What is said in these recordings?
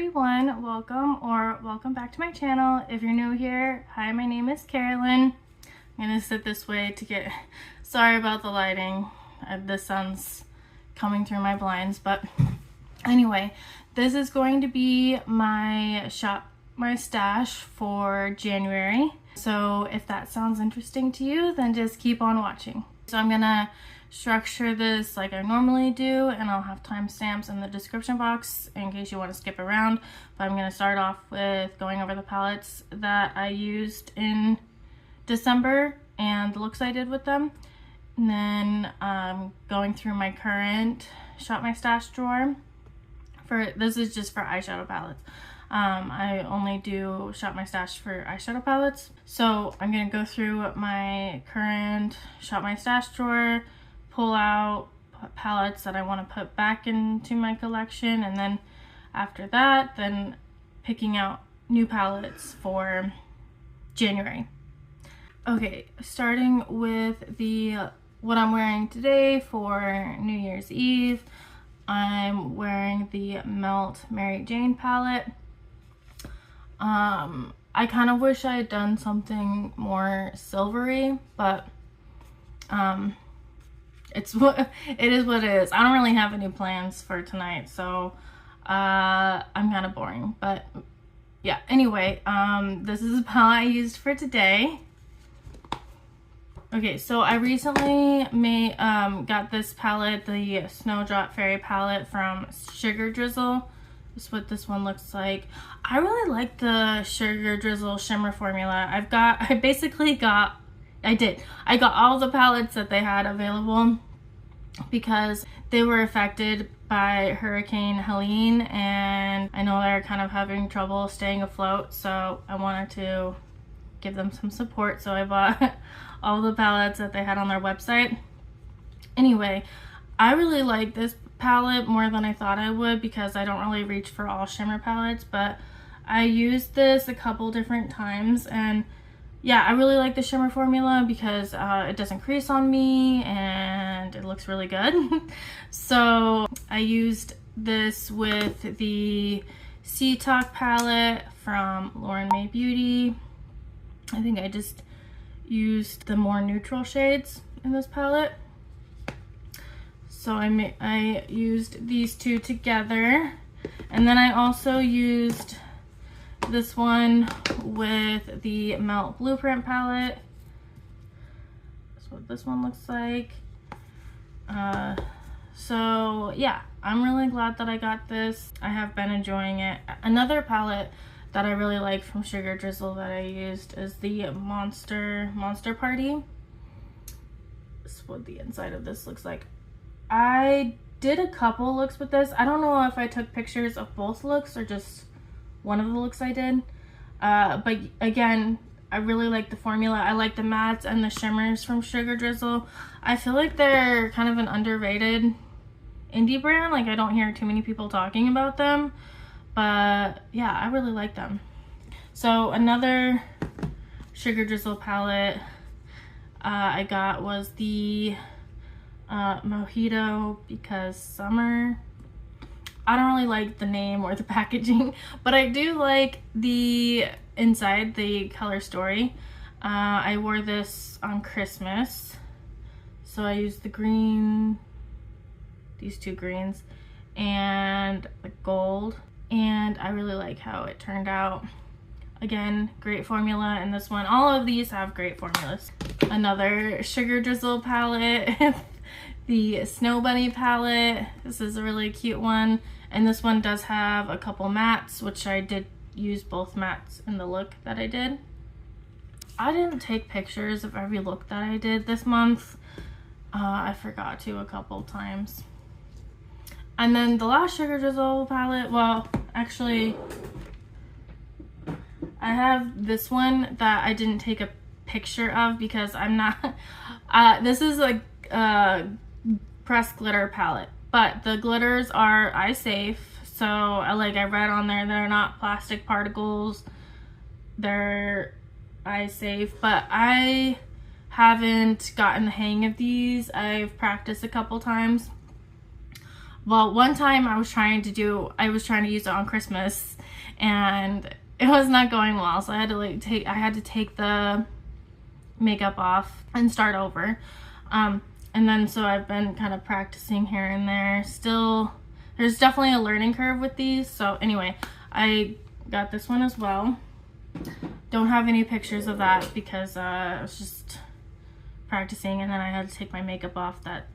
everyone, welcome back to my channel. If you're new here, hi, my name is Carolyn. I'm gonna sit this way to get, sorry about the lighting, the sun's coming through my blinds, but anyway, this is going to be my stash for January. So if that sounds interesting to you, then just keep on watching. So I'm gonna structure this like I normally do, and I'll have timestamps in the description box in case you want to skip around. But I'm going to start off with going over the palettes that I used in December and the looks I did with them, and then going through my current Shop My Stash drawer. This is just for eyeshadow palettes. I only do Shop My Stash for eyeshadow palettes. So I'm going to go through my current Shop My Stash drawer, pull out palettes that I want to put back into my collection, and then after that, then picking out new palettes for January. Okay, starting with what I'm wearing today for New Year's Eve. I'm wearing the Melt Mary Jane palette. I kind of wish I had done something more silvery, but it is what it is. I don't really have any plans for tonight, so I'm kind of boring, but yeah. Anyway, this is the palette I used for today. Okay, so I recently got this palette, the Snowdrop Fairy palette from Sugar Drizzle. This is what this one looks like. I really like the Sugar Drizzle shimmer formula. I got all the palettes that they had available because they were affected by Hurricane Helene, and I know they're kind of having trouble staying afloat, so I wanted to give them some support, so I bought all the palettes that they had on their website. Anyway, I really like this palette more than I thought I would because I don't really reach for all shimmer palettes, but I used this a couple different times, and yeah, I really like the shimmer formula because it doesn't crease on me and it looks really good. So I used this with the Sea Talk palette from Lauren May Beauty. I think I just used the more neutral shades in this palette. So I used these two together, and then I also used this one with the Melt Blueprint palette. That's what this one looks like. So yeah, I'm really glad that I got this. I have been enjoying it. Another palette that I really like from Sugar Drizzle that I used is the Monster Party. This is what the inside of this looks like. I did a couple looks with this. I don't know if I took pictures of both looks or just one of the looks I did. But again, I really like the formula. I like the mattes and the shimmers from Sugar Drizzle. I feel like they're kind of an underrated indie brand. Like, I don't hear too many people talking about them. But yeah, I really like them. So another Sugar Drizzle palette I got was the Mojito because summer. I don't really like the name or the packaging, but I do like the inside, the color story. I wore this on Christmas, so I used the green, these two greens, and the gold, and I really like how it turned out. Again, great formula in this one. All of these have great formulas. Another Sugar Drizzle palette. The Snow Bunny palette. This is a really cute one, and this one does have a couple mattes, which I did use both mattes in the look that I did. I didn't take pictures of every look that I did this month. I forgot to a couple times. And then the last Sugar Drizzle palette, well, actually, I have this one that I didn't take a picture of because I'm not, this is like pressed glitter palette, but the glitters are eye safe, so I read on there they're not plastic particles, they're eye safe, but I haven't gotten the hang of these. I've practiced a couple times. Well, one time I was trying to use it on Christmas, and it was not going well, so I had to take the makeup off and start over. And then so I've been kind of practicing here and there. Still, there's definitely a learning curve with these. So anyway, I got this one as well. Don't have any pictures of that because I was just practicing, and then I had to take my makeup off that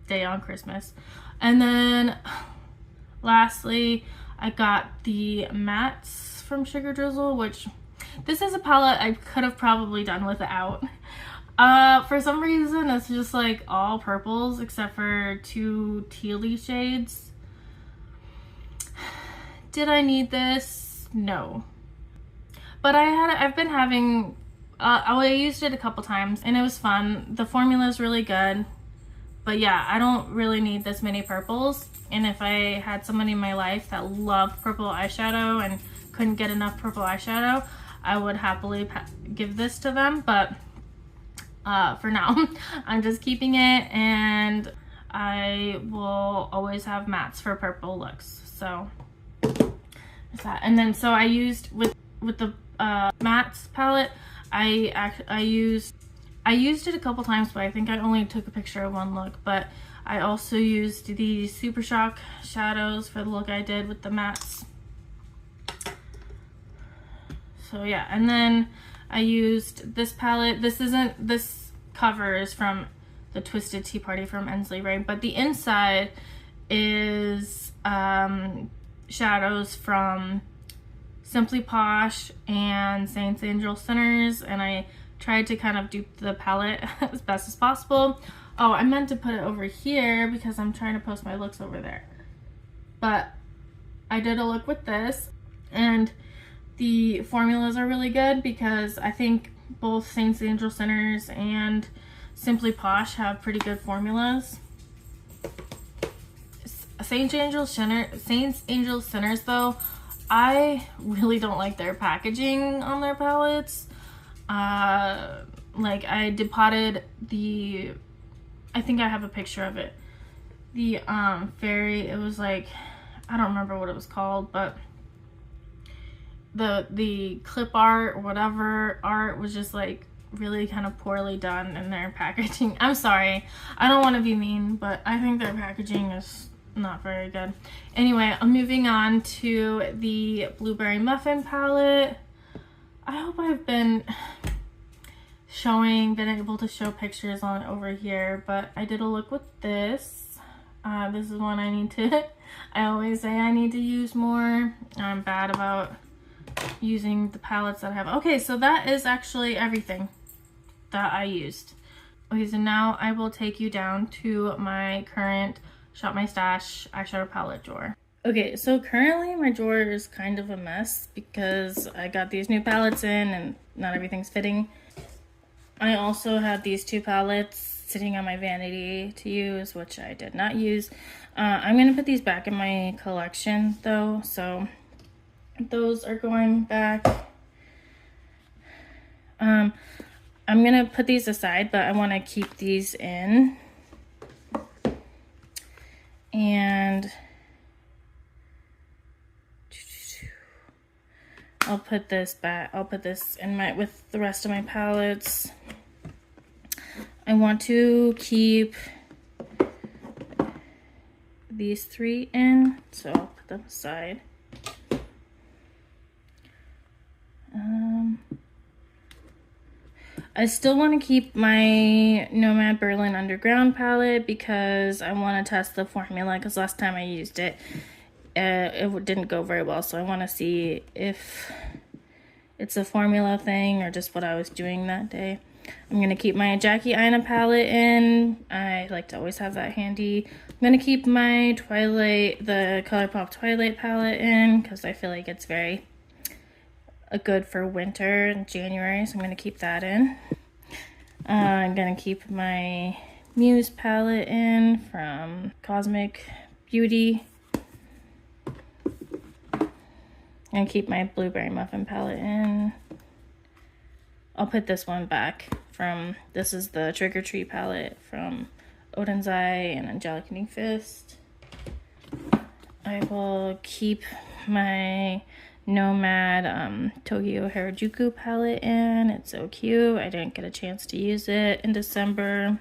day on Christmas. And then lastly, I got the mattes from Sugar Drizzle, which this is a palette I could have probably done without. For some reason, it's just like all purples except for 2 tealy shades. Did I need this? No. But I've been having, I used it a couple times and it was fun. The formula is really good. But yeah, I don't really need this many purples. And if I had somebody in my life that loved purple eyeshadow and couldn't get enough purple eyeshadow, I would happily give this to them. But for now, I'm just keeping it, and I will always have mattes for purple looks. So there's that. And then so I used with the mattes palette, I used it a couple times, but I think I only took a picture of one look. But I also used the Super Shock shadows for the look I did with the mattes. So yeah, and then I used this palette. This cover is from the Twisted Tea Party from Ensley Ray, but the inside is shadows from Simply Posh and Saints Angel Sinners, and I tried to kind of dupe the palette as best as possible. Oh, I meant to put it over here because I'm trying to post my looks over there. But I did a look with this, and the formulas are really good because I think both Saints Angel Sinners and Simply Posh have pretty good formulas. Saints Angel Sinners though, I really don't like their packaging on their palettes. Like I depotted the, I think I have a picture of it. The fairy, it was like, I don't remember what it was called, but the clip art or whatever art was just like really kind of poorly done in their packaging. I'm sorry, I don't want to be mean, but I think their packaging is not very good. Anyway, I'm moving on to the Blueberry Muffin palette. I hope I've been able to show pictures on over here, but I did a look with this. This is one I need to, I always say I need to use more. I'm bad about using the palettes that I have. Okay, so that is actually everything that I used. Okay, so now I will take you down to my current Shop My Stash eyeshadow palette drawer. Okay, so currently my drawer is kind of a mess because I got these new palettes in and not everything's fitting. I also have these 2 palettes sitting on my vanity to use, which I did not use. I'm going to put these back in my collection though, so those are going back. I'm going to put these aside, but I want to keep these in. And I'll put this back. I'll put this in with the rest of my palettes. I want to keep these 3 in, so I'll put them aside. I still want to keep my Nomad Berlin Underground palette because I want to test the formula, because last time I used it, it didn't go very well. So I want to see if it's a formula thing or just what I was doing that day. I'm going to keep my Jackie Aina palette in. I like to always have that handy. I'm going to keep my the ColourPop Twilight palette in because I feel like it's very good for winter and January, so I'm going to keep that in. I'm going to keep my Muse palette in from Cosmic Beauty. And keep my Blueberry Muffin palette in. I'll put this one back from, this is the Trick or Treat palette from Odin's Eye and Angelic Knee Fist. I will keep my Nomad Tokyo Harajuku palette in. It's so cute. I didn't get a chance to use it in December.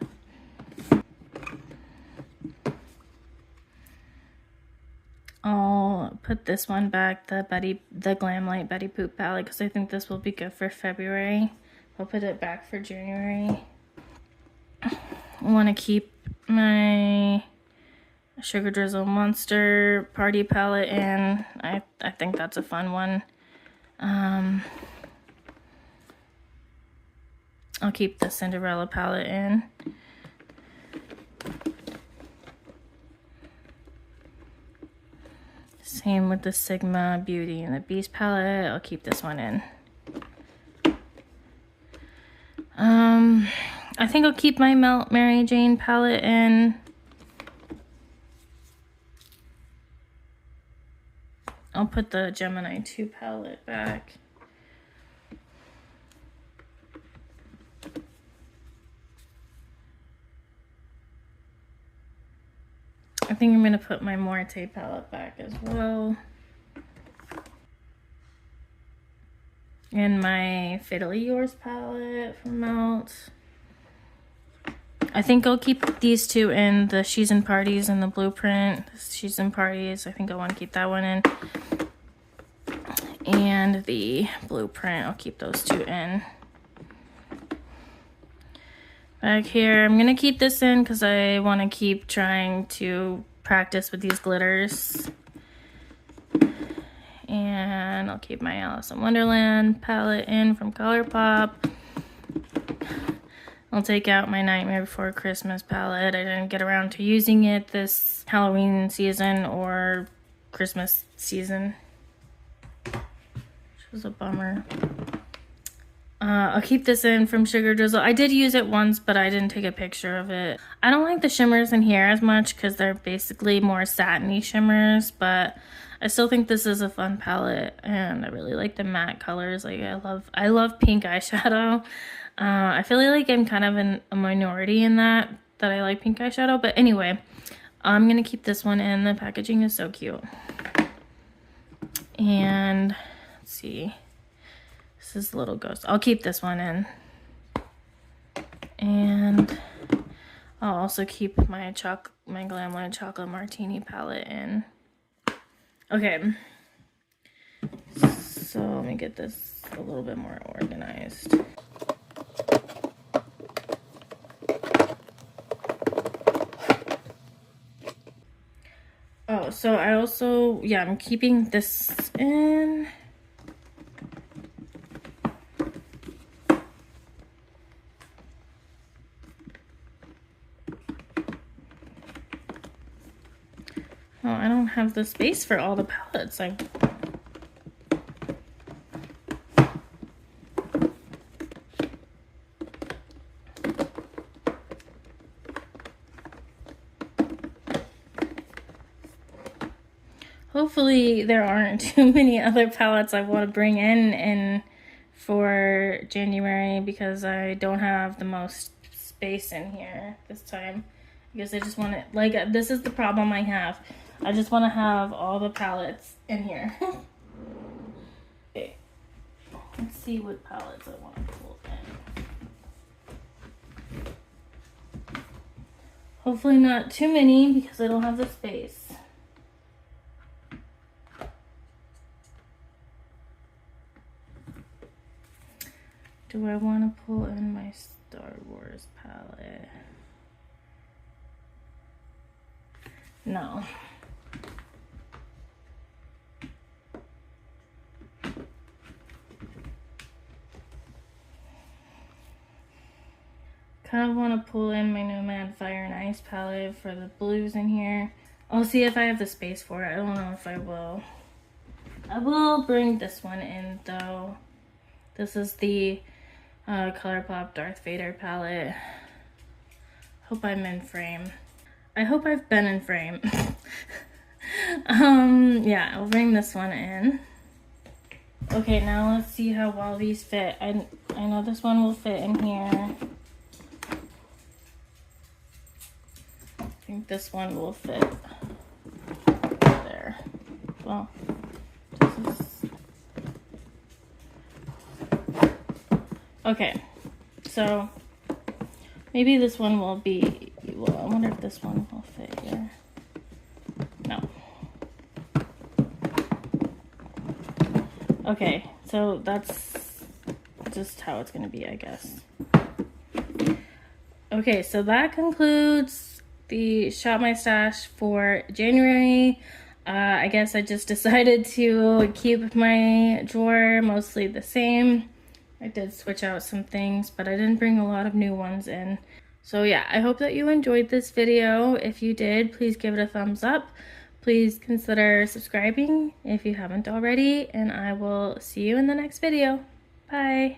I'll put this one back, the Glamlight Betty Boop palette, because I think this will be good for February. I'll put it back for January. I want to keep my Sugar Drizzle Monster Party palette in. I think that's a fun one. I'll keep the Cinderella palette in. Same with the Sigma Beauty and the Beast palette. I'll keep this one in. I think I'll keep my Melt Mary Jane palette in. I'll put the Gemini 2 palette back. I think I'm going to put my Morte palette back as well. And my Fatally Yours palette from Melt. I think I'll keep these two in, the She's in Parties and the Blueprint. She's in Parties, I think I want to keep that one in. And the Blueprint, I'll keep those two in. Back here, I'm going to keep this in because I want to keep trying to practice with these glitters. And I'll keep my Alice in Wonderland palette in from ColourPop. I'll take out my Nightmare Before Christmas palette. I didn't get around to using it this Halloween season or Christmas season, which was a bummer. I'll keep this in from Sugar Drizzle. I did use it once, but I didn't take a picture of it. I don't like the shimmers in here as much because they're basically more satiny shimmers, but I still think this is a fun palette, and I really like the matte colors. Like I love pink eyeshadow. I feel like I'm kind of in a minority in that I like pink eyeshadow, but anyway, I'm gonna keep this one in. The packaging is so cute. And let's see. This is Little Ghost. I'll keep this one in. And I'll also keep my Glamlight Chocolate Martini palette in. Okay. So let me get this a little bit more organized. Oh, so I also, yeah, I'm keeping this in. Oh, I don't have the space for all the palettes. Hopefully there aren't too many other palettes I want to bring in for January, because I don't have the most space in here this time. Because I just want to, like, this is the problem I have. I just want to have all the palettes in here. Okay, let's see what palettes I want to pull in. Hopefully not too many because I don't have the space. Do I want to pull in my Star Wars palette? No. Kind of want to pull in my Nomad Fire and Ice palette for the blues in here. I'll see if I have the space for it. I don't know if I will. I will bring this one in though. This is the ColourPop Darth Vader palette. Hope I'm in frame. I hope I've been in frame. Yeah, I'll bring this one in. Okay, now let's see how well these fit. I know this one will fit in here. think this one will fit there. Well, this is... Okay, so maybe this one will be, well, I wonder if this one will fit here. No. Okay, so that's just how it's gonna be, I guess. Okay, so that concludes the Shop My Stash for January. I guess I just decided to keep my drawer mostly the same. I did switch out some things, but I didn't bring a lot of new ones in. So yeah, I hope that you enjoyed this video. If you did, please give it a thumbs up. Please consider subscribing if you haven't already, and I will see you in the next video. Bye!